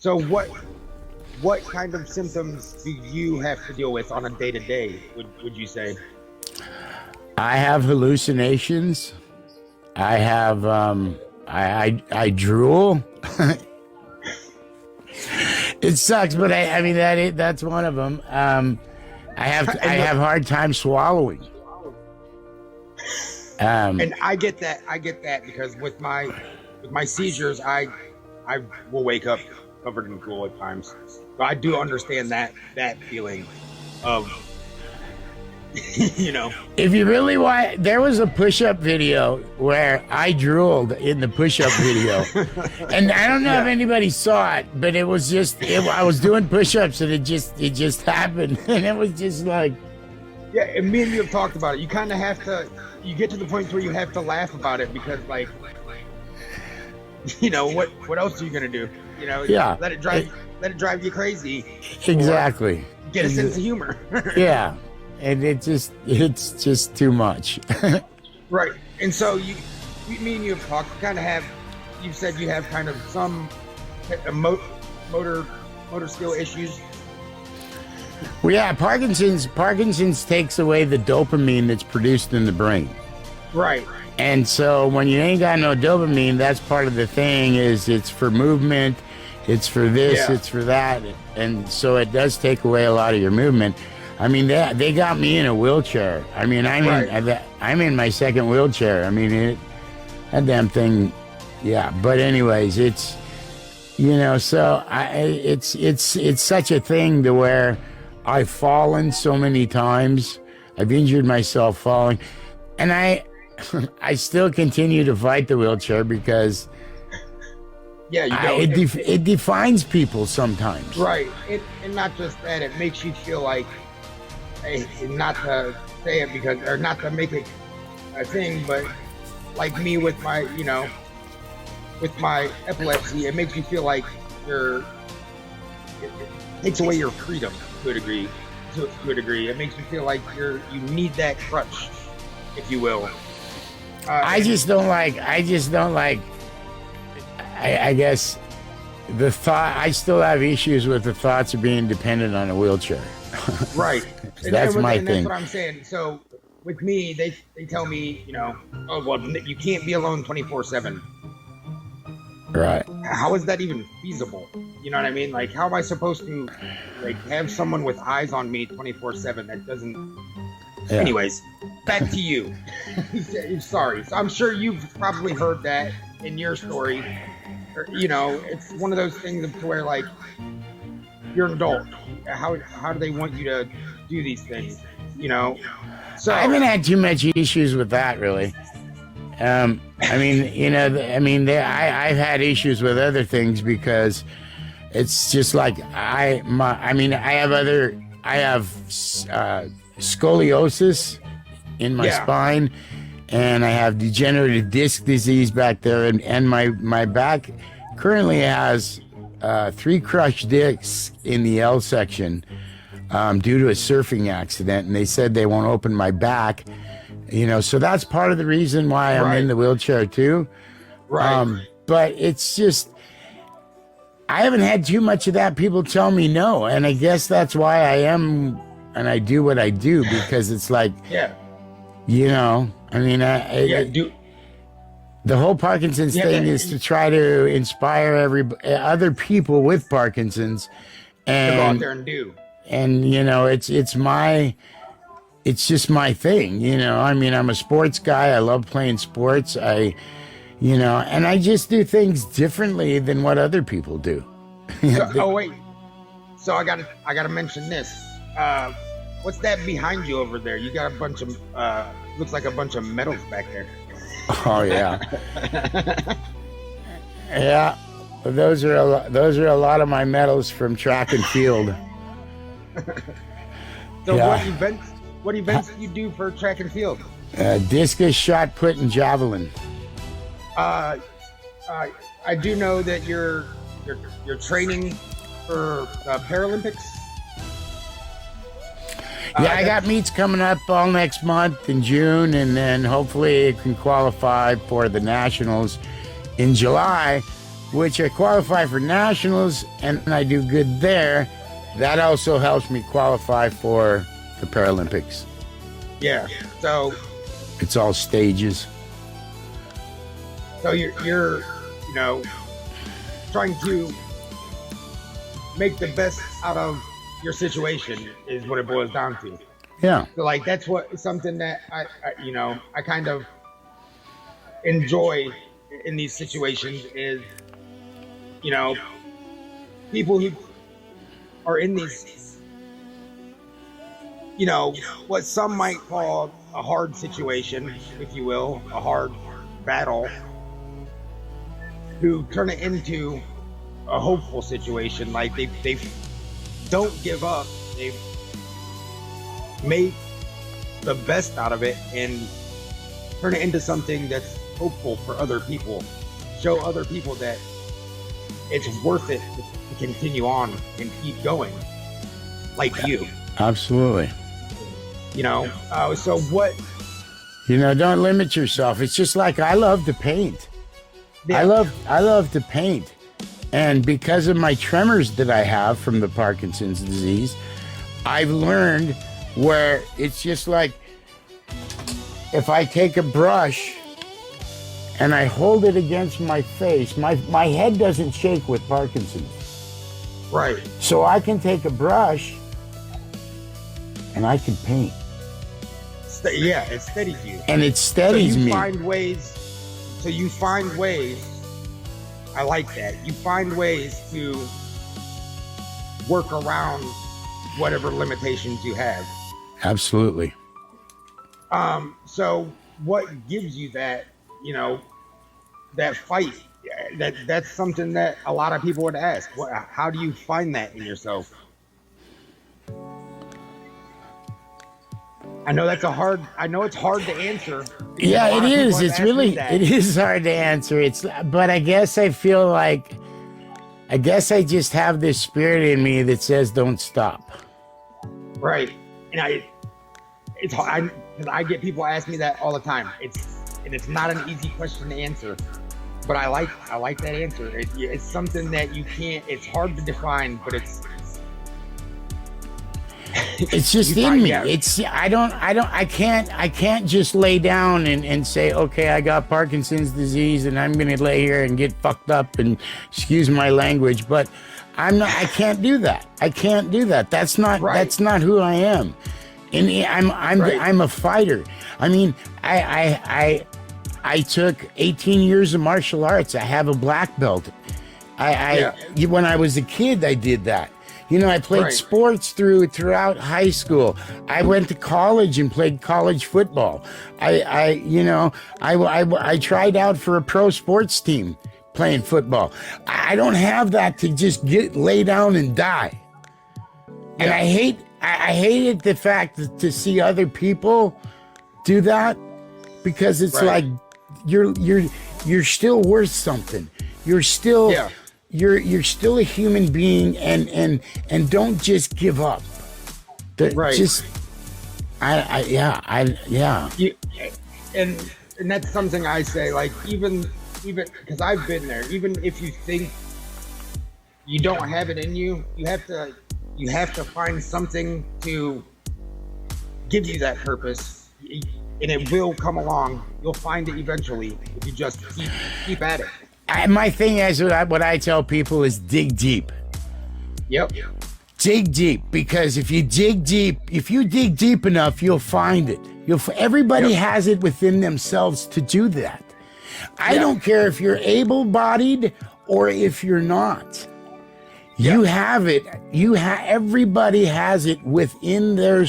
So what kind of symptoms do you have to deal with on a day to day? Would you say? I have hallucinations. I have I drool. It sucks, but I mean that's one of them. I have hard time swallowing. And I get that because with my seizures, I will wake up covered in drool at times. So I do understand that feeling of If you really want, there was a push-up video where I drooled in the push-up video, and I don't know if anybody saw it, but it was just I was doing push-ups and it just happened, and it was just like, yeah. And me and you have talked about it. You kind of have to. You get to the point where you have to laugh about it because, like, what else are you gonna do? Yeah. Let it drive you crazy. Exactly. Get a sense of humor. Yeah. And it's just too much. Right. And so me and you have talked, you've said you have kind of some motor skill issues. Well, yeah, Parkinson's takes away the dopamine that's produced in the brain. Right. And so when you ain't got no dopamine, that's part of the thing is it's for movement, it's for this, it's for that. And so it does take away a lot of your movement. I mean, they got me in a wheelchair. I mean, I'm in my second wheelchair. I mean, that damn thing, yeah. But anyways, it's, so it's such a thing to where I've fallen so many times. I've injured myself falling, and I still continue to fight the wheelchair because it defines people sometimes. Right, and not just that, it makes you feel like, not to say it because, or not to make it a thing, but like me with my, with my epilepsy, it makes you feel like it takes away your freedom to a degree. It makes you feel like you need that crutch, if you will. I guess the thought, I still have issues with the thoughts of being dependent on a wheelchair. Right. That's my thing. That's what I'm saying. So with me, they tell me, oh, well, you can't be alone 24/7. Right. How is that even feasible? You know what I mean? Like, how am I supposed to have someone with eyes on me 24/7? That doesn't. Yeah. Anyways, back to you. Sorry. So I'm sure you've probably heard that in your story. Or, it's one of those things to where, like, you're an adult. How do they want you to do these things? So I haven't had too much issues with that, really. I've had issues with other things because it's just like I have scoliosis in my spine, and I have degenerative disc disease back there, and my back currently has 3 crushed discs in the L section due to a surfing accident, and they said they won't open my back. So that's part of the reason why I'm in the wheelchair too. Right. But it's just, I haven't had too much of that. People tell me no, and I guess that's why I am, and I do what I do, because it's like, the whole Parkinson's thing is to try to inspire other people with Parkinson's, and to go out there and do. And it's just my thing, I'm a sports guy. I love playing sports. And I just do things differently than what other people do. So I gotta mention this. What's that behind you over there? You got a bunch of looks like a bunch of medals back there. Oh yeah. Yeah. Those are a lot of my medals from track and field. So what events do you do for track and field? Discus, shot put, and javelin. I do know that you're training for Paralympics. I got meets coming up all next month in June, and then hopefully it can qualify for the nationals in July. which I qualify for nationals, and I do good there. That also helps me qualify for the Paralympics. Yeah. So it's all stages. So you're trying to make the best out of your situation is what it boils down to. Yeah. So like that's something that I kind of enjoy in these situations is, people who are in these, what some might call a hard situation, if you will, a hard battle, who turn it into a hopeful situation. Like they don't give up. They make the best out of it and turn it into something that's hopeful for other people. Show other people that it's worth it to continue on and keep going, like you. Absolutely. So what? Don't limit yourself. It's just like I love to paint. Yeah. I love to paint. And because of my tremors that I have from the Parkinson's disease, I've learned where it's just like if I take a brush and I hold it against my face, my head doesn't shake with Parkinson's. Right. So I can take a brush and I can paint. Yeah, it steadies you. And it steadies me. So you find ways, I like that. You find ways to work around whatever limitations you have. Absolutely. So what gives you that, that fight? That's something that a lot of people would ask. How do you find that in yourself? I know it's hard to answer. Yeah, it is. It is hard to answer. But I guess I feel like, I just have this spirit in me that says, don't stop. Right. And it's hard, because I get people ask me that all the time. It's not an easy question to answer, but I like that answer. It's something that you can't, it's hard to define, but it's just in me. I can't just lay down and say, okay, I got Parkinson's disease and I'm going to lay here and get fucked up and excuse my language, but I can't do that. I can't do that. That's not who I am. And I'm a fighter. I mean, I took 18 years of martial arts. I have a black belt. When I was a kid, I did that. I played sports throughout high school. I went to college and played college football. I tried out for a pro sports team playing football. I don't have that to just lay down and die. And I hated the fact to see other people do that, because it's like you're still worth something. You're still you're still a human being, and don't just give up. Just and that's something I say, like even because I've been there. Even if you think you don't have it in you, you have to find something to give you that purpose, and it will come along. You'll find it eventually if you just keep at it. My thing is, what I tell people is dig deep. Yep. Dig deep, because if you dig deep enough, you'll find it. Everybody has it within themselves to do that. I don't care if you're able-bodied or if you're not. You have it. Everybody has it within their